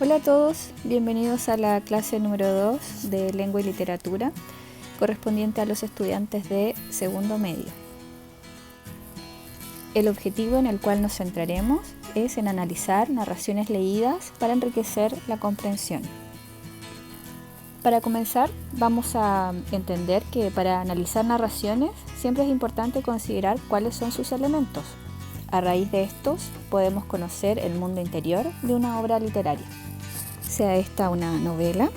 Hola a todos, bienvenidos a la clase número 2 de Lengua y Literatura, correspondiente a los estudiantes de segundo medio. El objetivo en el cual nos centraremos es en analizar narraciones leídas para enriquecer la comprensión. Para comenzar, vamos a entender que para analizar narraciones siempre es importante considerar cuáles son sus elementos. A raíz de estos, podemos conocer el mundo interior de una obra literaria, sea esta una novela,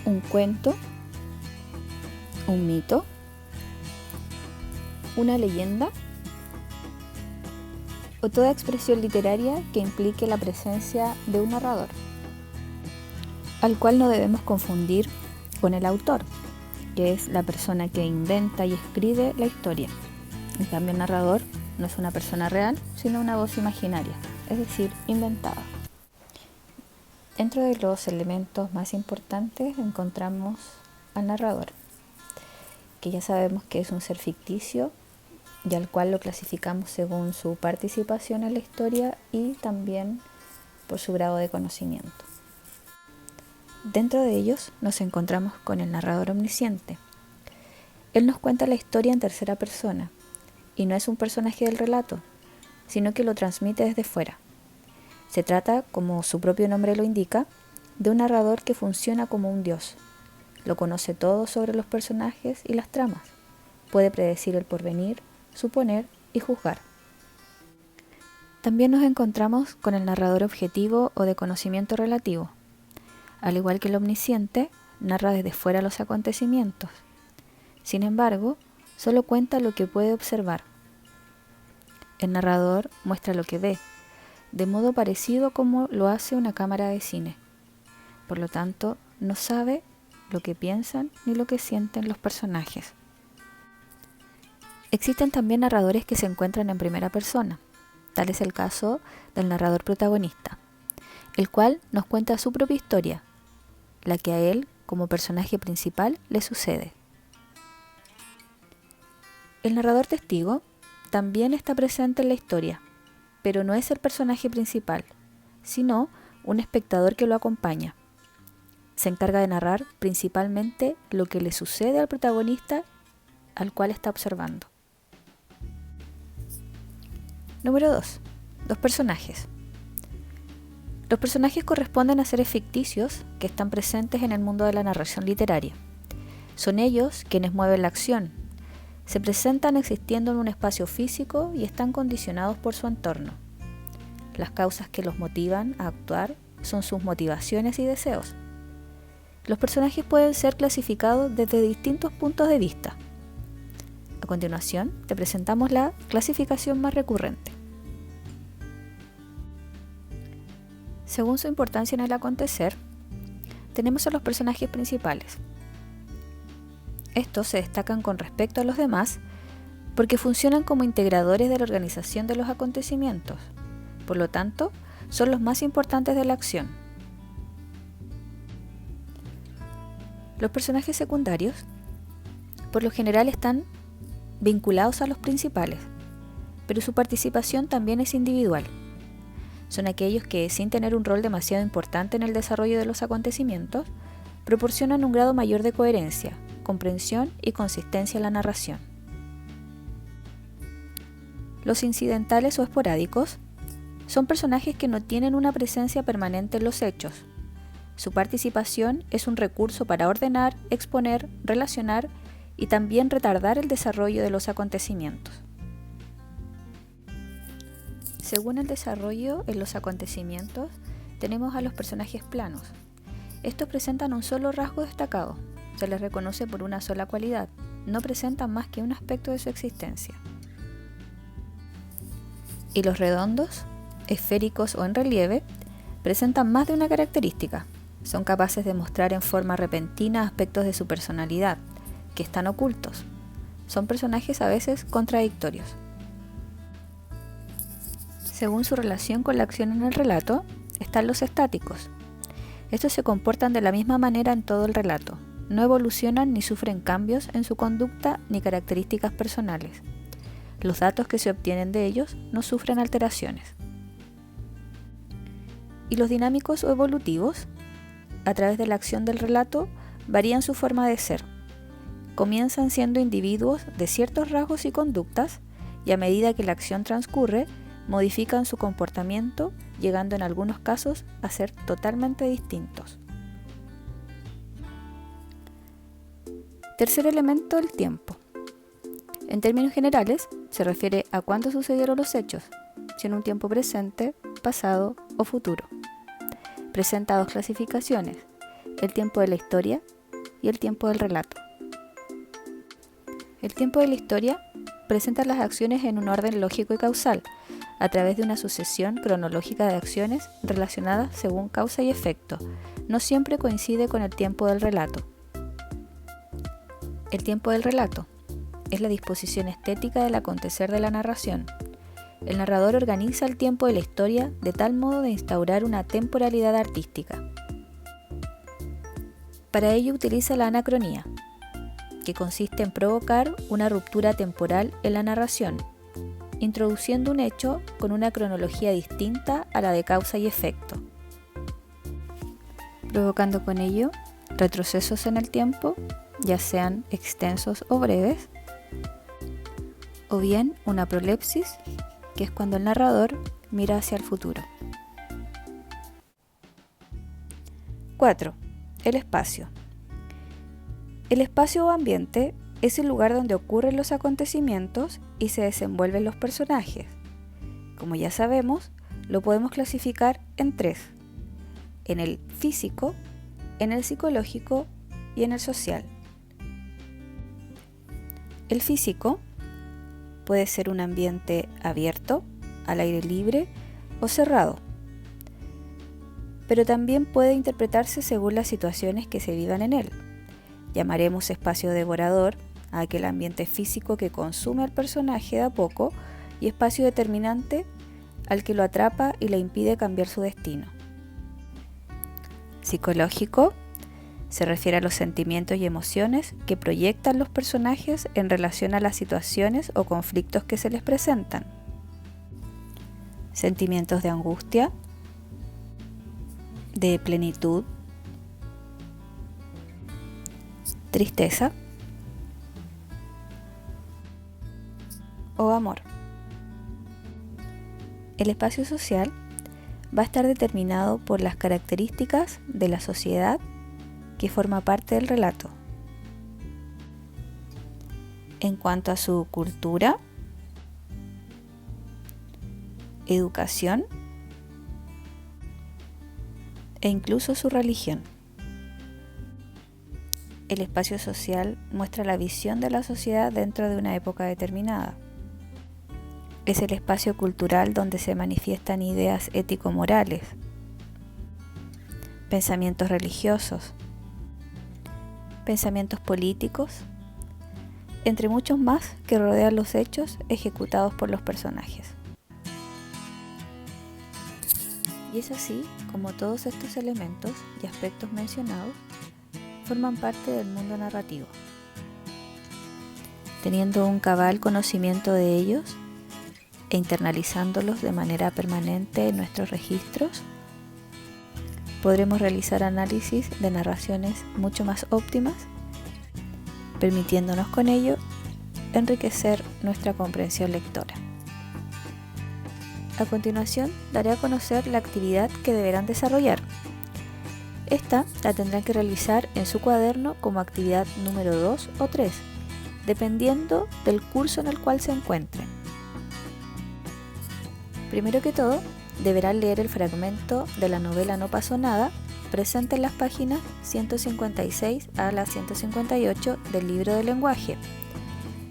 un cuento, un mito, una leyenda o toda expresión literaria que implique la presencia de un narrador, al cual no debemos confundir con el autor, que es la persona que inventa y escribe la historia. En cambio, el narrador no es una persona real, sino una voz imaginaria, es decir, inventada. Dentro de los elementos más importantes encontramos al narrador, que ya sabemos que es un ser ficticio y al cual lo clasificamos según su participación en la historia y también por su grado de conocimiento. Dentro de ellos nos encontramos con el narrador omnisciente. Él nos cuenta la historia en tercera persona y no es un personaje del relato, sino que lo transmite desde fuera. Se trata, como su propio nombre lo indica, de un narrador que funciona como un dios. Lo conoce todo sobre los personajes y las tramas. Puede predecir el porvenir, suponer y juzgar. También nos encontramos con el narrador objetivo o de conocimiento relativo. Al igual que el omnisciente, narra desde fuera los acontecimientos. Sin embargo, solo cuenta lo que puede observar. El narrador muestra lo que ve, de modo parecido como lo hace una cámara de cine. Por lo tanto, no sabe lo que piensan ni lo que sienten los personajes. Existen también narradores que se encuentran en primera persona. Tal es el caso del narrador protagonista, el cual nos cuenta su propia historia, la que a él, como personaje principal, le sucede. El narrador testigo también está presente en la historia, pero no es el personaje principal, sino un espectador que lo acompaña. Se encarga de narrar principalmente lo que le sucede al protagonista al cual está observando. Número 2. Los personajes. Los personajes corresponden a seres ficticios que están presentes en el mundo de la narración literaria. Son ellos quienes mueven la acción. Se presentan existiendo en un espacio físico y están condicionados por su entorno. Las causas que los motivan a actuar son sus motivaciones y deseos. Los personajes pueden ser clasificados desde distintos puntos de vista. A continuación, te presentamos la clasificación más recurrente. Según su importancia en el acontecer, tenemos a los personajes principales. Estos se destacan con respecto a los demás porque funcionan como integradores de la organización de los acontecimientos. Por lo tanto, son los más importantes de la acción. Los personajes secundarios, por lo general, están vinculados a los principales, pero su participación también es individual. Son aquellos que, sin tener un rol demasiado importante en el desarrollo de los acontecimientos, proporcionan un grado mayor de coherencia, comprensión y consistencia en la narración. Los incidentales o esporádicos son personajes que no tienen una presencia permanente en los hechos. Su participación es un recurso para ordenar, exponer, relacionar y también retardar el desarrollo de los acontecimientos. Según el desarrollo en los acontecimientos, tenemos a los personajes planos. Estos presentan un solo rasgo destacado. Se les reconoce por una sola cualidad. No presentan más que un aspecto de su existencia. Y los redondos, esféricos o en relieve, presentan más de una característica. Son capaces de mostrar en forma repentina aspectos de su personalidad, que están ocultos. Son personajes a veces contradictorios. Según su relación con la acción en el relato, están los estáticos. Estos se comportan de la misma manera en todo el relato. No evolucionan ni sufren cambios en su conducta ni características personales. Los datos que se obtienen de ellos no sufren alteraciones. Y los dinámicos o evolutivos, a través de la acción del relato, varían su forma de ser. Comienzan siendo individuos de ciertos rasgos y conductas, y a medida que la acción transcurre, modifican su comportamiento, llegando en algunos casos a ser totalmente distintos. Tercer elemento, el tiempo. En términos generales, se refiere a cuándo sucedieron los hechos, si en un tiempo presente, pasado o futuro. Presenta dos clasificaciones: el tiempo de la historia y el tiempo del relato. El tiempo de la historia presenta las acciones en un orden lógico y causal, a través de una sucesión cronológica de acciones relacionadas según causa y efecto. No siempre coincide con el tiempo del relato. El tiempo del relato es la disposición estética del acontecer de la narración. El narrador organiza el tiempo de la historia de tal modo de instaurar una temporalidad artística. Para ello utiliza la anacronía, que consiste en provocar una ruptura temporal en la narración, introduciendo un hecho con una cronología distinta a la de causa y efecto, provocando con ello retrocesos en el tiempo, ya sean extensos o breves, o bien una prolepsis, que es cuando el narrador mira hacia el futuro. 4. El espacio. El espacio o ambiente es el lugar donde ocurren los acontecimientos y se desenvuelven los personajes. Como ya sabemos, lo podemos clasificar en tres: en el físico, en el psicológico y en el social. El físico puede ser un ambiente abierto, al aire libre o cerrado, pero también puede interpretarse según las situaciones que se vivan en él. Llamaremos espacio devorador a aquel ambiente físico que consume al personaje de a poco, y espacio determinante al que lo atrapa y le impide cambiar su destino. Psicológico se refiere a los sentimientos y emociones que proyectan los personajes en relación a las situaciones o conflictos que se les presentan. Sentimientos de angustia, de plenitud, tristeza o amor. El espacio social va a estar determinado por las características de la sociedad que forma parte del relato. En cuanto a su cultura, educación e incluso su religión. El espacio social muestra la visión de la sociedad dentro de una época determinada. Es el espacio cultural donde se manifiestan ideas ético-morales, pensamientos religiosos, pensamientos políticos, entre muchos más que rodean los hechos ejecutados por los personajes. Y es así como todos estos elementos y aspectos mencionados forman parte del mundo narrativo. Teniendo un cabal conocimiento de ellos e internalizándolos de manera permanente en nuestros registros, podremos realizar análisis de narraciones mucho más óptimas, permitiéndonos con ello enriquecer nuestra comprensión lectora. A continuación, daré a conocer la actividad que deberán desarrollar. Esta la tendrán que realizar en su cuaderno como actividad número 2 o 3, dependiendo del curso en el cual se encuentren. Primero que todo, deberán leer el fragmento de la novela No pasó nada, presente en las páginas 156 a la 158 del libro de lenguaje.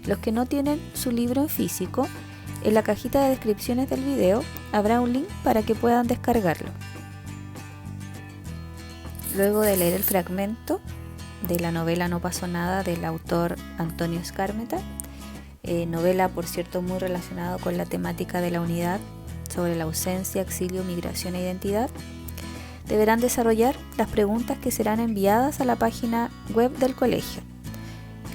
Los que no tienen su libro en físico, en la cajita de descripciones del video habrá un link para que puedan descargarlo. Luego de leer el fragmento de la novela No pasó nada del autor Antonio Skármeta, novela por cierto muy relacionada con la temática de la unidad sobre la ausencia, exilio, migración e identidad, deberán desarrollar las preguntas que serán enviadas a la página web del colegio,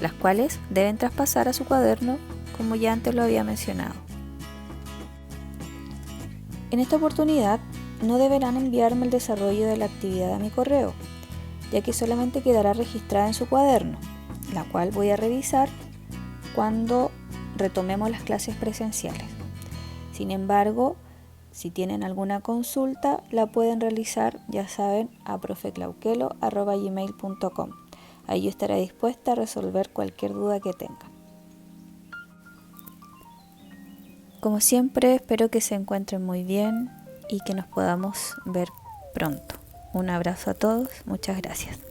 las cuales deben traspasar a su cuaderno como ya antes lo había mencionado. En esta oportunidad no deberán enviarme el desarrollo de la actividad a mi correo, ya que solamente quedará registrada en su cuaderno, la cual voy a revisar cuando retomemos las clases presenciales. Sin embargo, si tienen alguna consulta, la pueden realizar, ya saben, a profeclauquelo@gmail.com. Ahí yo estaré dispuesta a resolver cualquier duda que tengan. Como siempre, espero que se encuentren muy bien y que nos podamos ver pronto. Un abrazo a todos, muchas gracias.